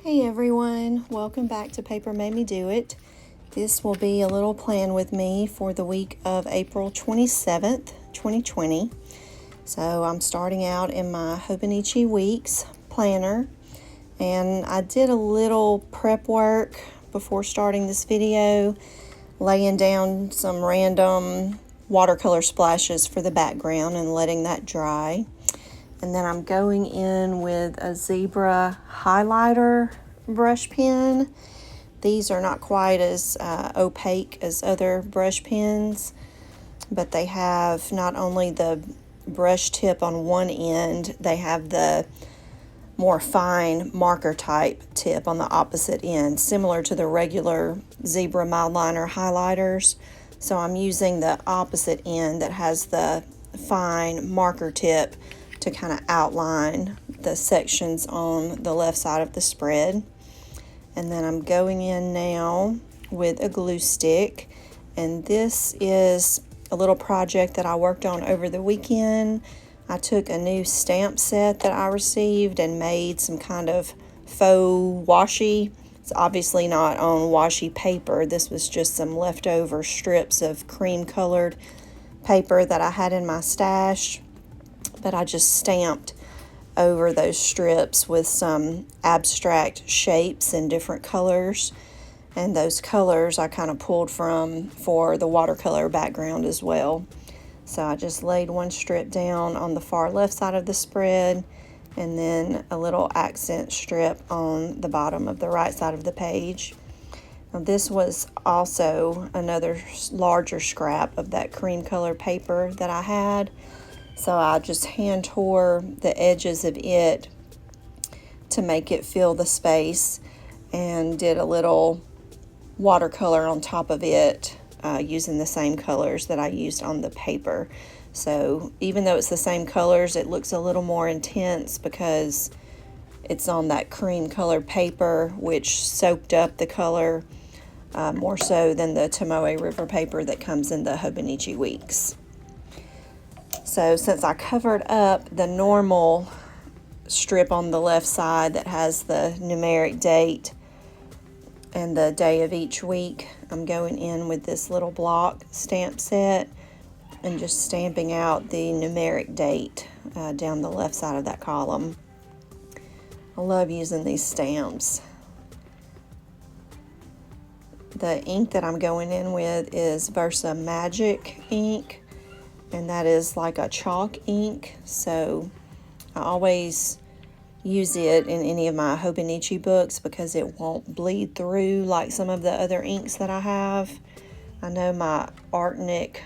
Hey everyone, welcome back to Paper Made Me Do It. This will be a little plan with me for the week of April 27th, 2020. So I'm starting out in my Hobonichi Weeks planner, and I did a little prep work before starting this video, laying down some random watercolor splashes for the background and letting that dry. And then I'm going in with a zebra highlighter brush pen. These are not quite as opaque as other brush pens, but they have not only the brush tip on one end, they have the more fine marker type tip on the opposite end, similar to the regular zebra mildliner highlighters. So I'm using the opposite end that has the fine marker tip to kind of outline the sections on the left side of the spread. And then I'm going in now with a glue stick, and this is a little project that I worked on over the weekend. I took a new stamp set that I received and made some kind of faux washi. It's obviously not on washi paper. This was just some leftover strips of cream colored paper that I had in my stash, but I just stamped over those strips with some abstract shapes in different colors, and those colors I kind of pulled from for the watercolor background as well. So I just laid one strip down on the far left side of the spread, and then a little accent strip on the bottom of the right side of the page. Now this was also another larger scrap of that cream color paper that I had. So I just hand tore the edges of it to make it fill the space, and did a little watercolor on top of it using the same colors that I used on the paper. So even though it's the same colors, it looks a little more intense because it's on that cream colored paper, which soaked up the color more so than the Tomoe River paper that comes in the Hobonichi Weeks. So since I covered up the normal strip on the left side that has the numeric date and the day of each week, I'm going in with this little block stamp set and just stamping out the numeric date down the left side of that column. I love using these stamps. The ink that I'm going in with is Versa Magic ink, and that is like a chalk ink, so I always use it in any of my Hobonichi books because it won't bleed through like some of the other inks that I have. I know my Artnik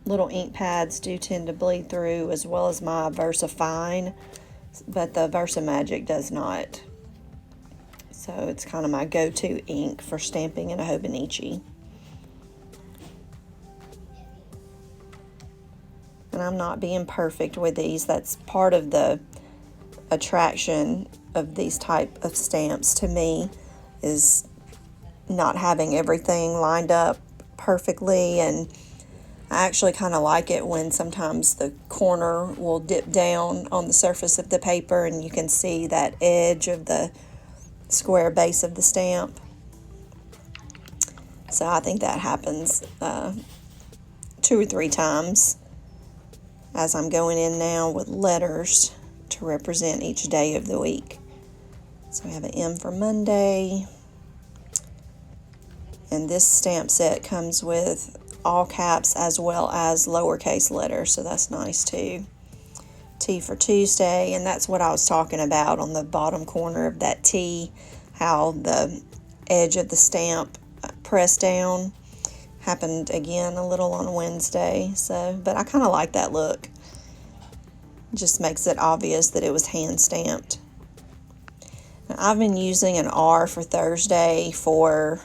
little ink pads do tend to bleed through, as well as my Versa Fine, but the Versa Magic does not. So it's kind of my go-to ink for stamping in a Hobonichi. And I'm not being perfect with these. That's part of the attraction of these type of stamps to me, is not having everything lined up perfectly. And I actually kind of like it when sometimes the corner will dip down on the surface of the paper and you can see that edge of the square base of the stamp. So I think that happens 2 or 3 times as I'm going in now with letters to represent each day of the week. So we have an M for Monday, and this stamp set comes with all caps as well as lowercase letters, so that's nice too. T for Tuesday, and that's what I was talking about on the bottom corner of that T, how the edge of the stamp pressed down. Happened again a little on Wednesday, but I kind of like that look. It just makes it obvious that it was hand stamped. Now, I've been using an R for Thursday for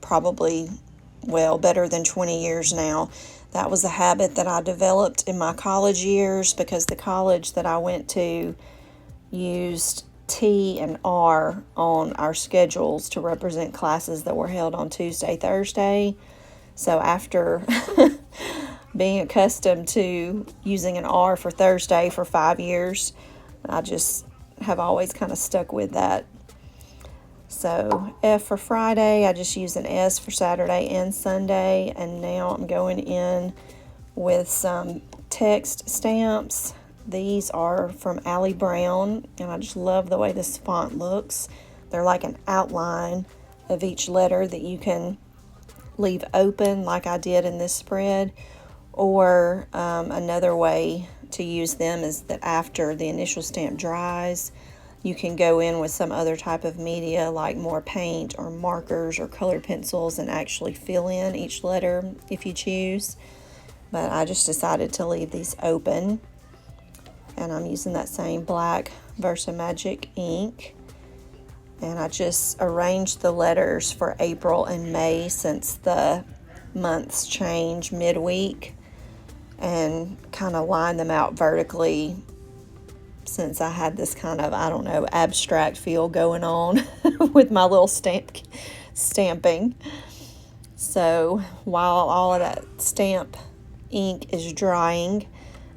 probably, better than 20 years now. That was a habit that I developed in my college years because the college that I went to used T and R on our schedules to represent classes that were held on Tuesday, Thursday. So after being accustomed to using an R for Thursday for 5 years, I just have always kind of stuck with that. So F for Friday, I just used an S for Saturday and Sunday, and now I'm going in with some text stamps. These are from Allie Brown, and I just love the way this font looks. They're like an outline of each letter that you can leave open like I did in this spread, or another way to use them is that after the initial stamp dries, you can go in with some other type of media like more paint or markers or colored pencils and actually fill in each letter if you choose. But I just decided to leave these open, and I'm using that same black Versamagic ink. And I just arranged the letters for April and May since the months change midweek, and kind of lined them out vertically since I had this kind of, I don't know, abstract feel going on with my little stamping. So while all of that stamp ink is drying,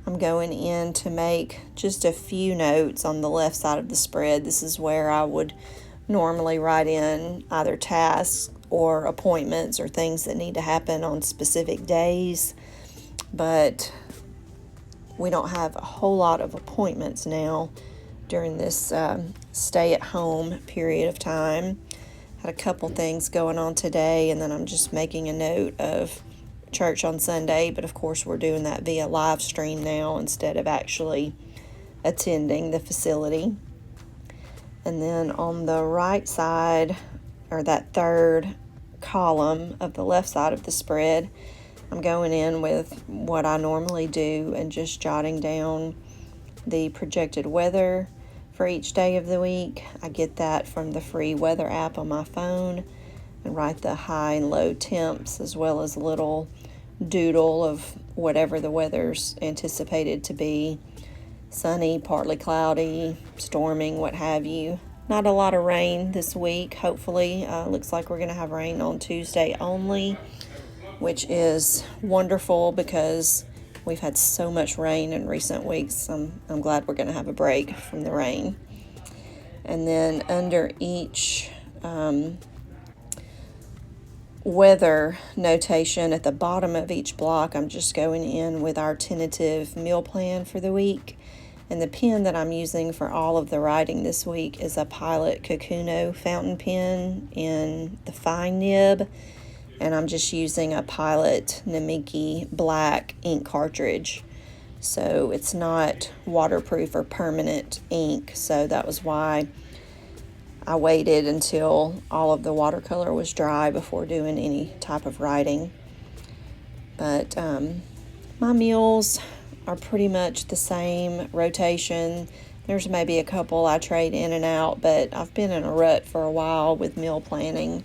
I'm going in to make just a few notes on the left side of the spread. This is where I would normally write in either tasks or appointments or things that need to happen on specific days, but we don't have a whole lot of appointments now during this stay-at-home period of time. Had a couple things going on today, and then I'm just making a note of church on Sunday, but of course we're doing that via live stream now instead of actually attending the facility. And then on the right side, or that third column of the left side of the spread, I'm going in with what I normally do and just jotting down the projected weather for each day of the week. I get that from the free weather app on my phone, and write the high and low temps as well as a little doodle of whatever the weather's anticipated to be. Sunny, partly cloudy, storming, what have you. Not a lot of rain this week, hopefully. Looks like we're going to have rain on Tuesday only, which is wonderful because we've had so much rain in recent weeks. I'm glad we're going to have a break from the rain. And then under each weather notation at the bottom of each block, I'm just going in with our tentative meal plan for the week. And the pen that I'm using for all of the writing this week is a Pilot Kaküno fountain pen in the fine nib. And I'm just using a Pilot Namiki black ink cartridge. So it's not waterproof or permanent ink. So that was why I waited until all of the watercolor was dry before doing any type of writing. But my meals are pretty much the same rotation. There's maybe a couple I trade in and out, but I've been in a rut for a while with meal planning.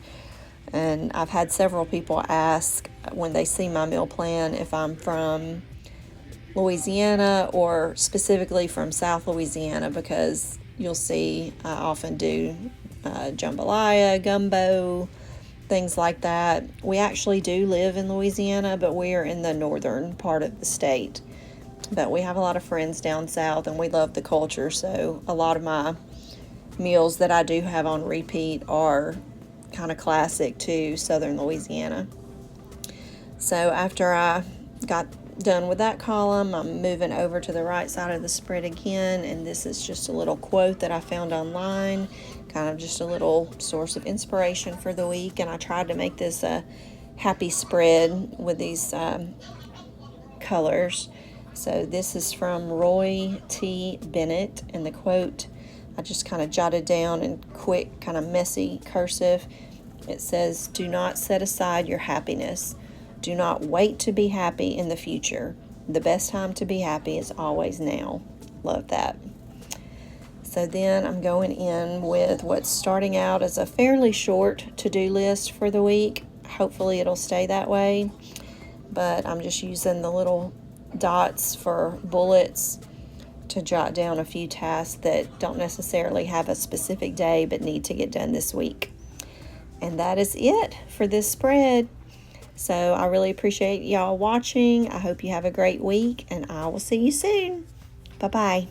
And I've had several people ask when they see my meal plan if I'm from Louisiana or specifically from South Louisiana, because you'll see I often do jambalaya, gumbo, things like that. We actually do live in Louisiana, but we are in the northern part of the state. But we have a lot of friends down south, and we love the culture, so a lot of my meals that I do have on repeat are kind of classic to southern Louisiana. So after I got done with that column, I'm moving over to the right side of the spread again, and this is just a little quote that I found online, kind of just a little source of inspiration for the week. And I tried to make this a happy spread with these colors. So this is from Roy T. Bennett, and the quote I just kind of jotted down in quick, kind of messy cursive. It says, "Do not set aside your happiness. Do not wait to be happy in the future. The best time to be happy is always now." Love that. So then I'm going in with what's starting out as a fairly short to-do list for the week. Hopefully it'll stay that way. But I'm just using the little dots for bullets to jot down a few tasks that don't necessarily have a specific day but need to get done this week. And that is it for this spread. So I really appreciate y'all watching. I hope you have a great week, and I will see you soon. Bye-bye.